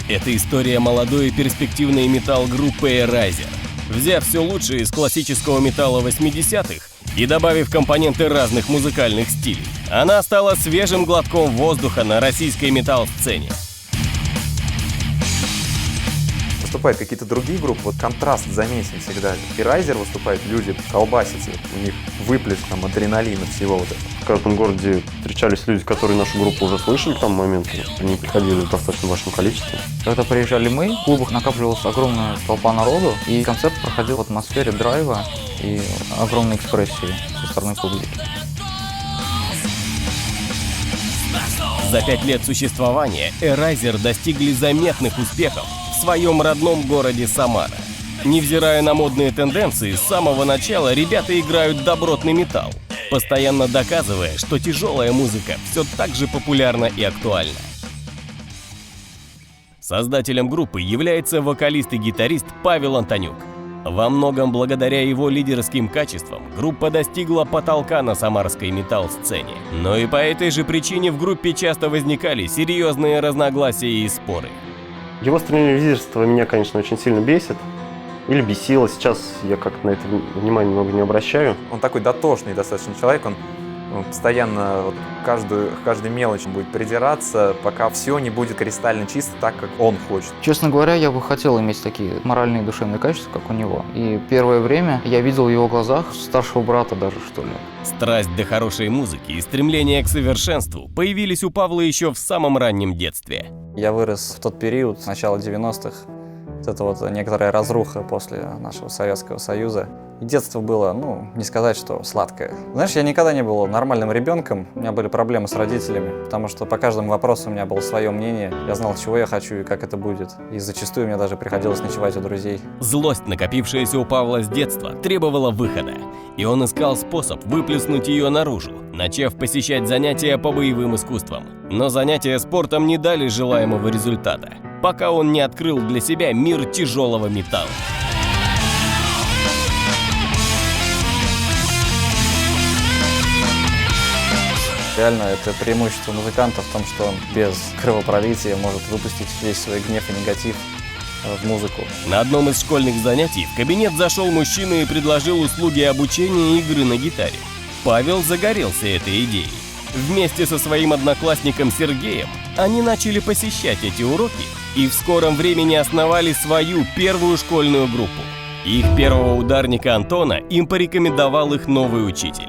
Это история молодой и перспективной метал-группы Eraser. Взяв все лучшее из классического металла 80-х и добавив компоненты разных музыкальных стилей, она стала свежим глотком воздуха на российской метал-сцене. Выступают какие-то другие группы, вот контраст заметен всегда. Eraser выступают, люди колбасятся, у них выплеск там адреналина, всего вот этого. В каждом городе встречались люди, которые нашу группу уже слышали к тому моменту. Они приходили в достаточно большом количестве. Когда приезжали мы, в клубах накапливалась огромная толпа народу, и концерт проходил в атмосфере драйва и огромной экспрессии со стороны публики. За 5 лет существования Eraser достигли заметных успехов в своем родном городе Самара. Невзирая на модные тенденции, с самого начала ребята играют добротный металл, постоянно доказывая, что тяжелая музыка все так же популярна и актуальна. Создателем группы является вокалист и гитарист Павел Антонюк. Во многом благодаря его лидерским качествам группа достигла потолка на самарской метал-сцене. Но и по этой же причине в группе часто возникали серьезные разногласия и споры. Его стремление лидерства меня, конечно, очень сильно бесит. Или бесило. Сейчас я как-то на это внимание много не обращаю. Он такой дотошный достаточно человек, он постоянно вот каждой мелочи будет придираться, пока все не будет кристально чисто так, как он хочет. Честно говоря, я бы хотел иметь такие моральные и душевные качества, как у него. И первое время я видел в его глазах старшего брата даже, что ли. Страсть до хорошей музыки и стремление к совершенству появились у Павла еще в самом раннем детстве. Я вырос в тот период, с начала 90-х. Это вот некоторая разруха после нашего Советского Союза. И детство было, не сказать, что сладкое. Знаешь, я никогда не был нормальным ребенком, у меня были проблемы с родителями, потому что по каждому вопросу у меня было свое мнение, я знал, чего я хочу и как это будет. И зачастую мне даже приходилось ночевать у друзей. Злость, накопившаяся у Павла с детства, требовала выхода, и он искал способ выплеснуть ее наружу, начав посещать занятия по боевым искусствам. Но занятия спортом не дали желаемого результата, пока он не открыл для себя мир тяжелого металла. Реально, это преимущество музыканта в том, что он без кровопролития может выпустить весь свой гнев и негатив в музыку. На одном из школьных занятий в кабинет зашел мужчина и предложил услуги обучения игры на гитаре. Павел загорелся этой идеей. Вместе со своим одноклассником Сергеем они начали посещать эти уроки и в скором времени основали свою первую школьную группу. Их первого ударника Антона им порекомендовал их новый учитель.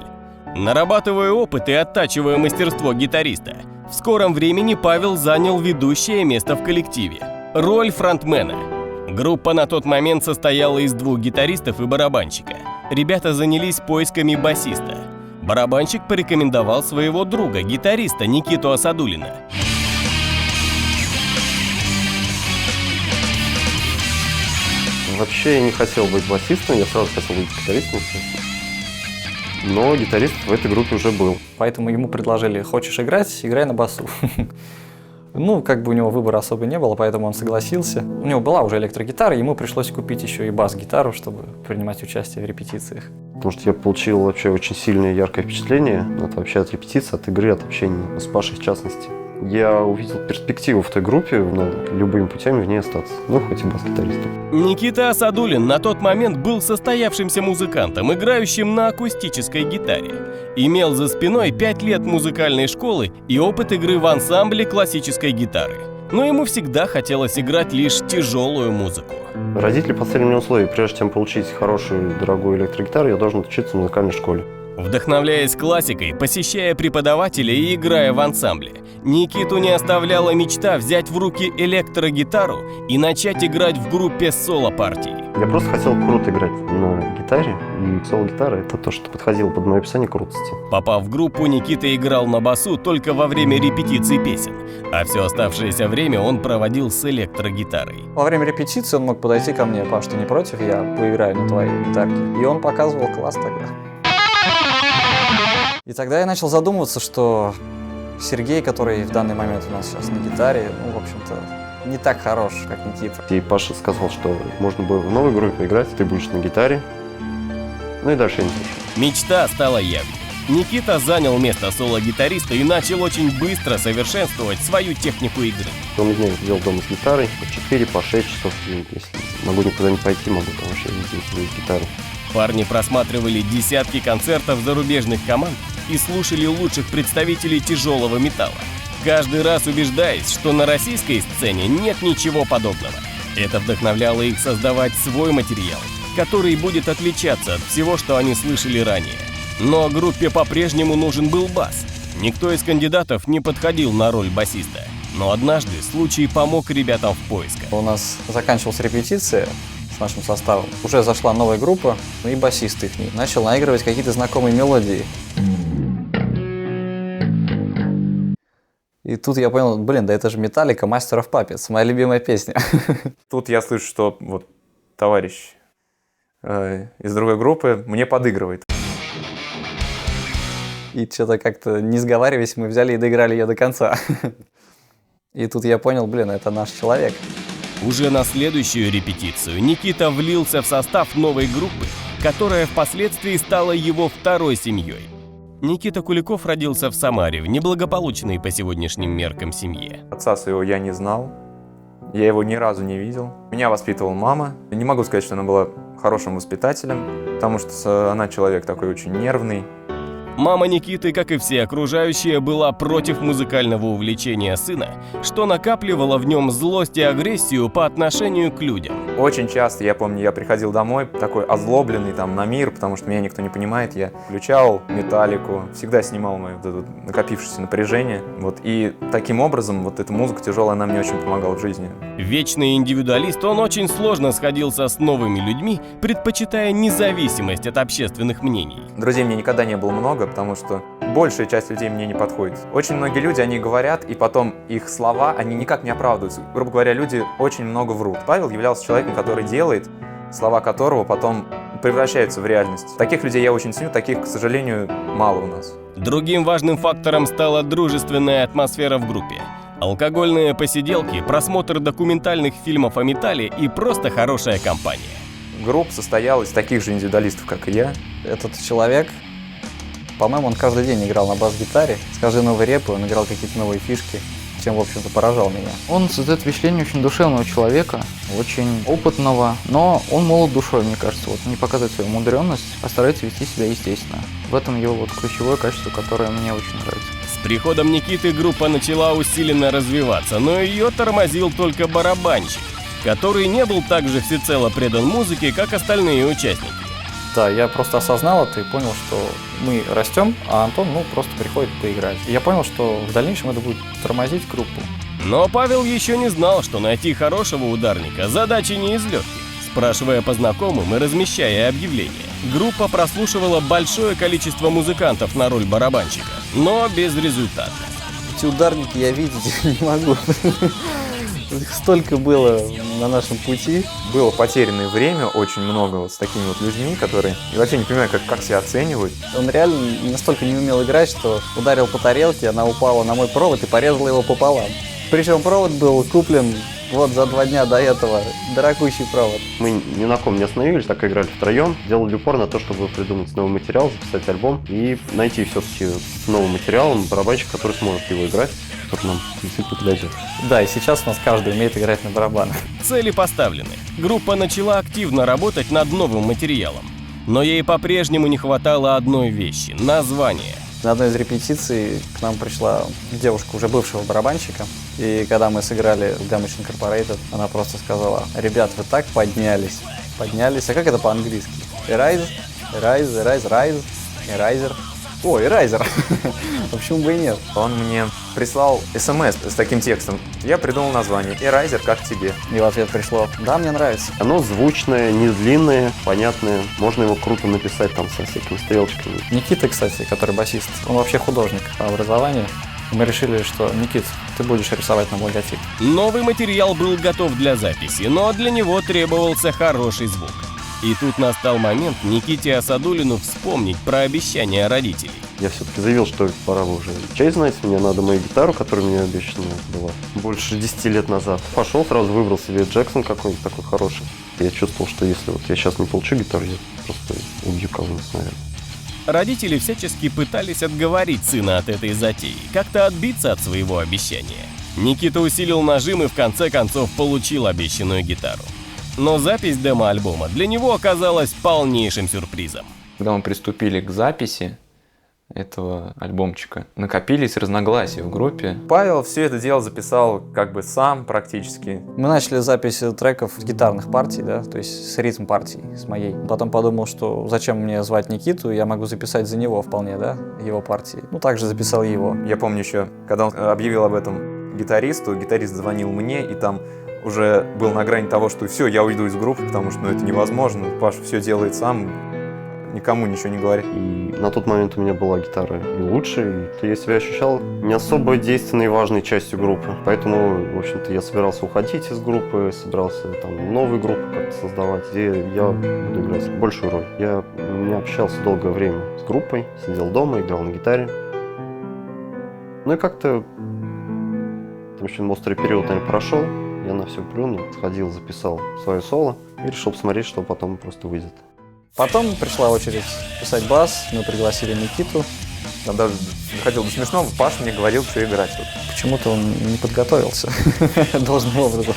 Нарабатывая опыт и оттачивая мастерство гитариста, в скором времени Павел занял ведущее место в коллективе – роль фронтмена. Группа на тот момент состояла из 2 гитаристов и барабанщика. Ребята занялись поисками басиста. Барабанщик порекомендовал своего друга, гитариста Никиту Асадулина. Вообще я не хотел быть басистом, я сразу хотел быть гитаристом. Но гитарист в этой группе уже был. Поэтому ему предложили: хочешь играть, играй на басу. У него выбора особо не было, поэтому он согласился. У него была уже электрогитара, ему пришлось купить еще и бас-гитару, чтобы принимать участие в репетициях. Потому что я получил вообще очень сильное, яркое впечатление от репетиции, от игры, от общения, с Пашей в частности. Я увидел перспективу в той группе, любыми путями в ней остаться, хоть и бас-гитаристом. Никита Асадулин на тот момент был состоявшимся музыкантом, играющим на акустической гитаре. Имел за спиной 5 лет музыкальной школы и опыт игры в ансамбле классической гитары. Но ему всегда хотелось играть лишь тяжелую музыку. Родители поставили мне условие: прежде чем получить хорошую, дорогую электрогитару, я должен учиться в музыкальной школе. Вдохновляясь классикой, посещая преподавателя и играя в ансамбле, Никиту не оставляла мечта взять в руки электрогитару и начать играть в группе соло-партий. Я просто хотел круто играть на гитаре, и соло-гитара — это то, что подходило под мое описание крутости. Попав в группу, Никита играл на басу только во время репетиций песен, а все оставшееся время он проводил с электрогитарой. Во время репетиции он мог подойти ко мне: Паш, ты не против, я поиграю на твоей гитарке? И он показывал класс тогда. И тогда я начал задумываться, что Сергей, который в данный момент у нас сейчас на гитаре, в общем-то, не так хорош, как Никита. И Паша сказал, что можно было в новой группе играть, ты будешь на гитаре. И дальше я не слушал. Мечта стала явью. Никита занял место соло-гитариста и начал очень быстро совершенствовать свою технику игры. Он меня делал дома с гитарой по 4, по 6 часов. И если могу никуда не пойти, могу там вообще везде сидеть с гитарой. Парни просматривали десятки концертов зарубежных команд и слушали лучших представителей тяжелого металла, каждый раз убеждаясь, что на российской сцене нет ничего подобного. Это вдохновляло их создавать свой материал, который будет отличаться от всего, что они слышали ранее. Но группе по-прежнему нужен был бас. Никто из кандидатов не подходил на роль басиста. Но однажды случай помог ребятам в поисках. У нас заканчивалась репетиция с нашим составом. Уже зашла новая группа, и басист их начал наигрывать какие-то знакомые мелодии. И тут я понял, блин, да это же Metallica, Master of Puppets, моя любимая песня. Тут я слышу, что вот товарищ из другой группы мне подыгрывает. И что-то как-то не сговариваясь, мы взяли и доиграли ее до конца. И тут я понял, блин, это наш человек. Уже на следующую репетицию Никита влился в состав новой группы, которая впоследствии стала его второй семьей. Никита Куликов родился в Самаре, в неблагополучной по сегодняшним меркам семье. Отца своего я не знал, я его ни разу не видел. Меня воспитывала мама. Не могу сказать, что она была хорошим воспитателем, потому что она человек такой очень нервный. Мама Никиты, как и все окружающие, была против музыкального увлечения сына, что накапливало в нем злость и агрессию по отношению к людям. Очень часто, я помню, я приходил домой такой озлобленный там на мир, потому что меня никто не понимает. Я включал Металлику, всегда снимал мое вот это накопившееся напряжение. Вот, и таким образом вот эта музыка тяжелая, она мне очень помогала в жизни. Вечный индивидуалист, он очень сложно сходился с новыми людьми, предпочитая независимость от общественных мнений. Друзей мне никогда не было много, потому что большая часть людей мне не подходит. Очень многие люди, они говорят, и потом их слова, они никак не оправдываются. Грубо говоря, люди очень много врут. Павел являлся человеком, который делает, слова которого потом превращаются в реальность. Таких людей я очень ценю, таких, к сожалению, мало у нас. Другим важным фактором стала дружественная атмосфера в группе. Алкогольные посиделки, просмотр документальных фильмов о металле и просто хорошая компания. Группа состояла из таких же индивидуалистов, как и я. Этот человек, по-моему, он каждый день играл на бас-гитаре. С каждой новой репой он играл какие-то новые фишки, чем, в общем-то, поражал меня. Он создает впечатление очень душевного человека, очень опытного, но он молод душой, мне кажется. Вот не показывает свою мудренность, а старается вести себя естественно. В этом его вот ключевое качество, которое мне очень нравится. С приходом Никиты группа начала усиленно развиваться, но ее тормозил только барабанщик, который не был так же всецело предан музыке, как остальные участники. Да, я просто осознал это и понял, что мы растем, а Антон, просто приходит поиграть. И я понял, что в дальнейшем это будет тормозить группу. Но Павел еще не знал, что найти хорошего ударника задача не из легких. Спрашивая по знакомым и размещая объявления, группа прослушивала большое количество музыкантов на роль барабанщика, но безрезультатно. Эти ударники я видеть не могу. Их столько было на нашем пути. Было потерянное время очень много вот с такими вот людьми, которые я вообще не понимаю, как себя оценивают. Он реально настолько не умел играть, что ударил по тарелке, она упала на мой провод и порезала его пополам. Причем провод был куплен вот за 2 дня до этого. Дорогущий провод. Мы ни на ком не остановились, так и играли втроем. Делали упор на то, чтобы придумать новый материал, записать альбом и найти все-таки с новым материалом барабанщик, который сможет его играть, который нам в принципе подойдет. Да, и сейчас у нас каждый умеет играть на барабанах. Цели поставлены. Группа начала активно работать над новым материалом. Но ей по-прежнему не хватало одной вещи – названия. На одной из репетиций к нам пришла девушка, уже бывшего барабанщика. И когда мы сыграли Damage Incorporated, она просто сказала: ребят, вы так поднялись. Поднялись. А как это по-английски? Erase, Rise, Eraser. О, Eraser. Почему бы и нет? Он мне прислал смс с таким текстом. Я придумал название Eraser, как тебе. И в ответ пришло: да, мне нравится. Оно звучное, не длинное, понятное. Можно его круто написать там со всякими стрелочками. Никита, кстати, который басист, он вообще художник по образованию. Мы решили, что, Никит, ты будешь рисовать нам логотип. Новый материал был готов для записи, но для него требовался хороший звук. И тут настал момент Никите Асадуллину вспомнить про обещания родителей. Я все-таки заявил, что пора бы уже чай знать, мне надо мою гитару, которая мне обещана была больше 10 лет назад. Пошел, сразу выбрал себе Джексон какой-нибудь такой хороший. Я чувствовал, что если вот я сейчас не получу гитару, я просто убью кого-нибудь, наверное. Родители всячески пытались отговорить сына от этой затеи, как-то отбиться от своего обещания. Никита усилил нажим и в конце концов получил обещанную гитару. Но запись демо-альбома для него оказалась полнейшим сюрпризом. Когда мы приступили к записи этого альбомчика, накопились разногласия в группе. Павел все это дело записал как бы сам практически. Мы начали запись треков с гитарных партий, да, то есть с ритм-партий, с моей. Потом подумал, что зачем мне звать Никиту, я могу записать за него вполне, да, его партии. Ну, также записал его. Я помню еще, когда он объявил об этом гитаристу, гитарист звонил мне, и там уже был на грани того, что все, я уйду из группы, потому что это невозможно. Паша все делает сам, никому ничего не говорит. И на тот момент у меня была гитара и лучше, и я себя ощущал не особо действенной и важной частью группы. Поэтому, в общем-то, я собирался уходить из группы, собирался там новую группу как-то создавать, где я буду играть большую роль. Я не общался долгое время с группой, сидел дома, играл на гитаре. Ну и как-то, в общем, острый период, наверное, прошел. Я на все плюнул, сходил, записал свое соло и решил посмотреть, что потом просто выйдет. Потом пришла очередь писать бас, мы пригласили Никиту. Я даже доходил до смешного, Паша мне говорил, что играть. Почему-то он не подготовился должным образом.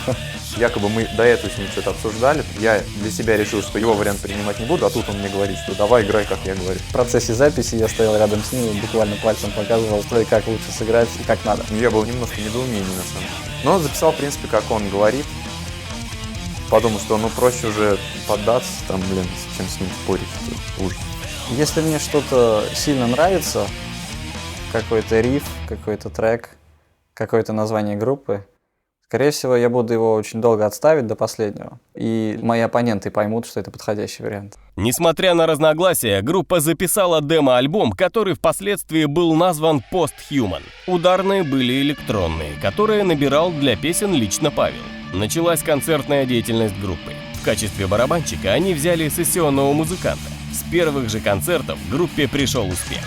Якобы мы до этого с ним что-то обсуждали. Я для себя решил, что его вариант принимать не буду, а тут он мне говорит, что давай играй, как я говорю. В процессе записи я стоял рядом с ним и буквально пальцем показывал, что и как лучше сыграть и как надо. Я был немножко в недоумении на самом деле. Но записал, в принципе, как он говорит. Подумал, что ну проще уже поддаться, там, чем с ним спорить. Ужас. Если мне что-то сильно нравится, какой-то риф, какой-то трек, какое-то название группы, скорее всего, я буду его очень долго отставить до последнего. И мои оппоненты поймут, что это подходящий вариант. Несмотря на разногласия, группа записала демо-альбом, который впоследствии был назван Post-Human. Ударные были электронные, которые набирал для песен лично Павел. Началась концертная деятельность группы. В качестве барабанщика они взяли сессионного музыканта. С первых же концертов группе пришел успех.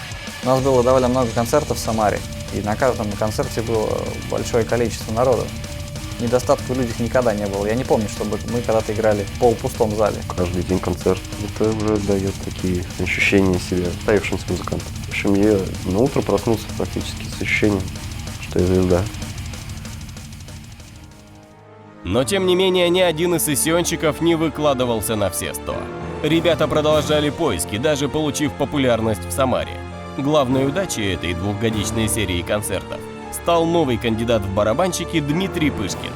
У нас было довольно много концертов в Самаре, и на каждом концерте было большое количество народу. Недостатка в людях никогда не было. Я не помню, чтобы мы когда-то играли в полупустом зале. Каждый день концерт. Это уже дает такие ощущения себя ставившимся музыкантом. В общем, я на утро проснулся практически с ощущением, что я звезда. Но тем не менее, ни один из сессионщиков не выкладывался на все 100. Ребята продолжали поиски, даже получив популярность в Самаре. Главной удачей этой двухгодичной серии концертов стал новый кандидат в барабанщики Дмитрий Пышкин.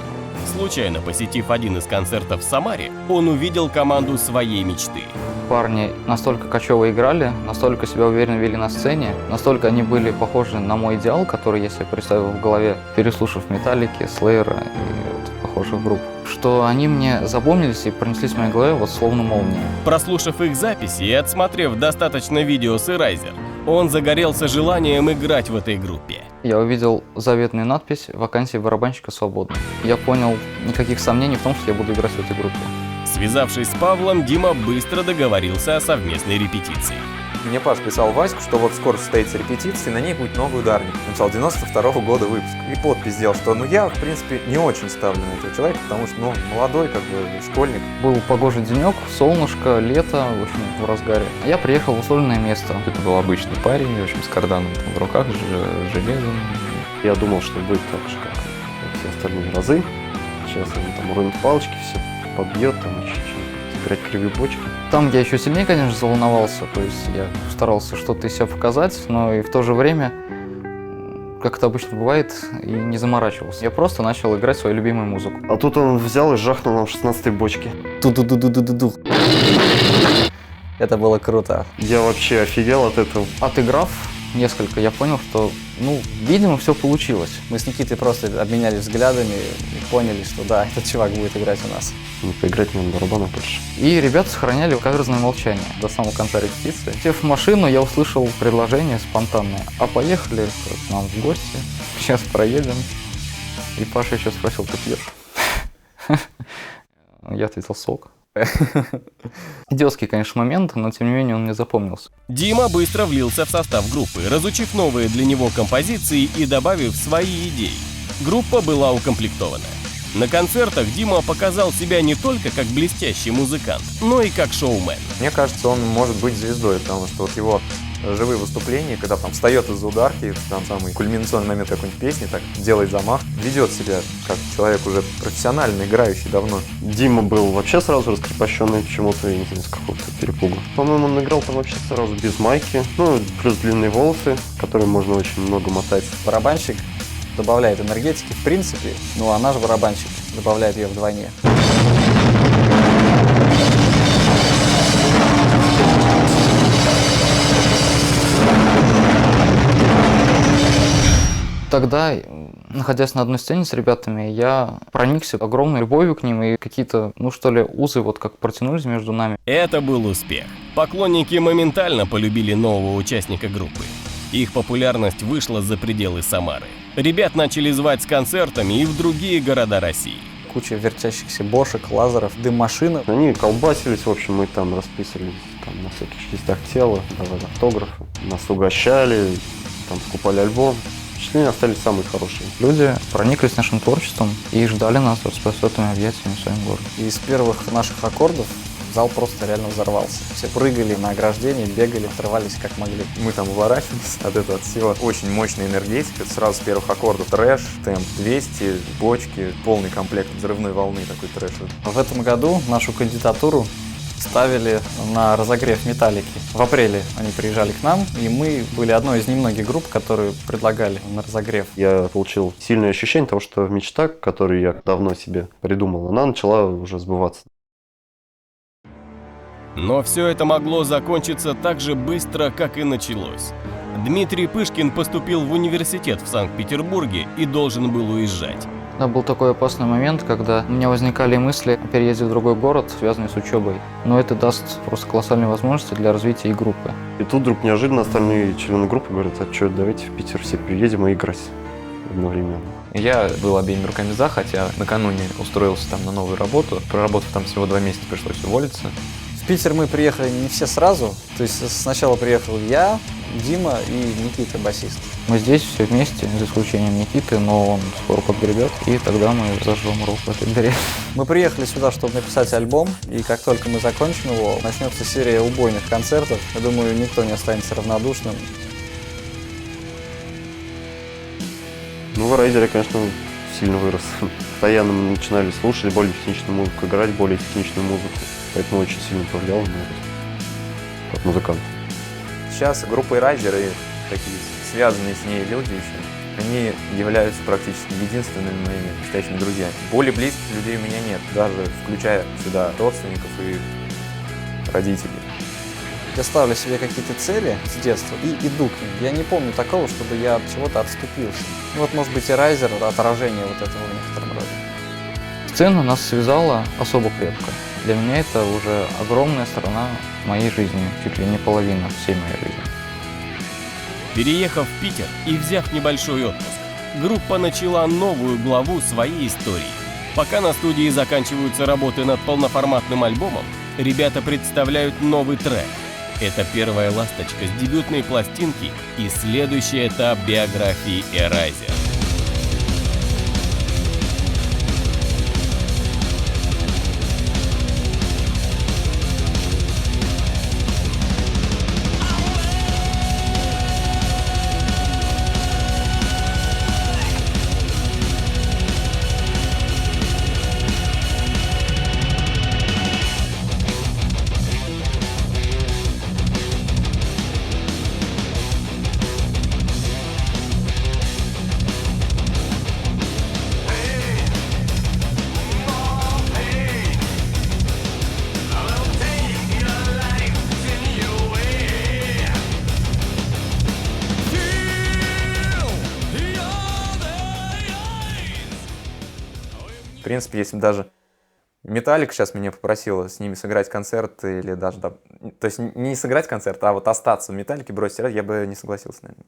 Случайно посетив один из концертов в Самаре, он увидел команду своей мечты. Парни настолько качево играли, настолько себя уверенно вели на сцене, настолько они были похожи на мой идеал, который я себе представил в голове, переслушав Металлики, Слэйра и вот похожих групп, что они мне запомнились и пронеслись в моей голове вот словно молния. Прослушав их записи и отсмотрев достаточно видео с Eraser, он загорелся желанием играть в этой группе. Я увидел заветную надпись «Вакансия барабанщика свободна». Я понял, никаких сомнений в том, что я буду играть в этой группе. Связавшись с Павлом, Дима быстро договорился о совместной репетиции. Мне Паш писал Ваську, что вот скоро состоится репетиция, на ней будет новый ударник. Написал 92-го года выпуск. И подпись сделал, что я, в принципе, не очень ставлю на этого человека, потому что, молодой, как бы, школьник. Был погожий денек, солнышко, лето, в общем, в разгаре. Я приехал в условленное место. Это был обычный парень, в общем, с карданом там в руках, с железом. Я думал, что будет так же, как все остальные разы. Сейчас он там уронит палочки, все побьет, там еще что-то, играть кривые бочки. Там я еще сильнее, конечно, заволновался, то есть я старался что-то из себя показать, но и в то же время, как это обычно бывает, и не заморачивался. Я просто начал играть свою любимую музыку. А тут он взял и жахнул нам 16-й бочки. Ту-ду-ду-ду-ду-ду. Это было круто. Я вообще офигел от этого. Отыграв несколько, я понял, что, видимо, все получилось. Мы с Никитой просто обменялись взглядами и поняли, что да, этот чувак будет играть у нас. Поиграть мне на барабанах больше. И ребята сохраняли каверзное молчание до самого конца репетиции. Сев в машину, я услышал предложение спонтанное. А поехали к нам в гости, сейчас проедем. И Паша еще спросил, ты пьешь? Я ответил, сок. Идиотский, конечно, момент, но тем не менее он мне запомнился. Дима быстро влился в состав группы, разучив новые для него композиции и добавив свои идеи. Группа была укомплектована. На концертах Дима показал себя не только как блестящий музыкант, но и как шоумен. Мне кажется, он может быть звездой, потому что вот его живые выступления, когда там встает из-за ударки, там самый кульминационный момент какой-нибудь песни, так делает замах, ведет себя как человек уже профессионально играющий давно. Дима был вообще сразу раскрепощенный почему-то, я не знаю, с какого-то перепуга. По-моему, он играл там вообще сразу без майки, ну, плюс длинные волосы, которые можно очень много мотать. Барабанщик добавляет энергетики в принципе, ну а наш барабанщик добавляет ее вдвойне. Тогда, находясь на одной сцене с ребятами, я проникся огромной любовью к ним, и какие-то, ну что ли, узы вот как протянулись между нами. Это был успех. Поклонники моментально полюбили нового участника группы. Их популярность вышла за пределы Самары. Ребят начали звать с концертами и в другие города России. Куча вертящихся бошек, лазеров, дым-машины. Они колбасились, в общем, мы там расписывались там, на всяких частях тела, давали автографы, нас угощали, там скупали альбом. Впечатления остались самые хорошие. Люди прониклись нашим творчеством и ждали нас с распростертыми объятиями в своем городе. И из первых наших аккордов зал просто реально взорвался. Все прыгали на ограждении, бегали, отрывались как могли. Мы там уворачивались от этого всего. Очень мощная энергетика. Сразу с первых аккордов трэш, темп 200, бочки, полный комплект взрывной волны, такой трэш. В этом году нашу кандидатуру ставили на разогрев Металлики. В апреле они приезжали к нам, и мы были одной из немногих групп, которые предлагали на разогрев. Я получил сильное ощущение того, что мечта, которую я давно себе придумал, она начала уже сбываться. Но все это могло закончиться так же быстро, как и началось. Дмитрий Пышкин поступил в университет в Санкт-Петербурге и должен был уезжать. Да, был такой опасный момент, когда у меня возникали мысли о переезде в другой город, связанные с учебой. Но это даст просто колоссальные возможности для развития и группы. И тут вдруг неожиданно остальные члены группы говорят: а что, давайте в Питер все приедем и играть одновременно. Я был обеими руками за, хотя накануне устроился там на новую работу. Проработав там всего 2 месяца, пришлось уволиться. В Питер мы приехали не все сразу. То есть сначала приехал я, Дима и Никита, басист. Мы здесь все вместе, за исключением Никиты, но он скоро подгребет, и тогда мы зажжем руку в этой дыре. Мы приехали сюда, чтобы написать альбом, и как только мы закончим его, начнется серия убойных концертов. Я думаю, никто не останется равнодушным. Ну, в Райдере, конечно, сильно вырос. Постоянно мы начинали слушать более техничную музыку, играть более техничную музыку. Поэтому очень сильно повлияло на это, как музыкант. Сейчас группа Райдер и такие связанные с ней люди еще, они являются практически единственными моими настоящими друзьями. Более близких людей у меня нет, даже включая сюда родственников и родителей. Я ставлю себе какие-то цели с детства и иду к ним. Я не помню такого, чтобы я от чего-то отступился. Ну вот, может быть, и Райзер — отражение вот этого в некотором роде. Сцена нас связала особо крепко. Для меня это уже огромная сторона моей жизни, чуть ли не половина всей моей жизни. Переехав в Питер и взяв небольшой отпуск, группа начала новую главу своей истории. Пока на студии заканчиваются работы над полноформатным альбомом, ребята представляют новый трек. Это первая ласточка с дебютной пластинки и следующий этап биографии Erasure. В принципе, если бы даже Металлика сейчас меня попросила с ними сыграть концерт, или даже, то есть не сыграть концерт, а вот остаться в Металлике, бросить играть, я бы не согласился, наверное.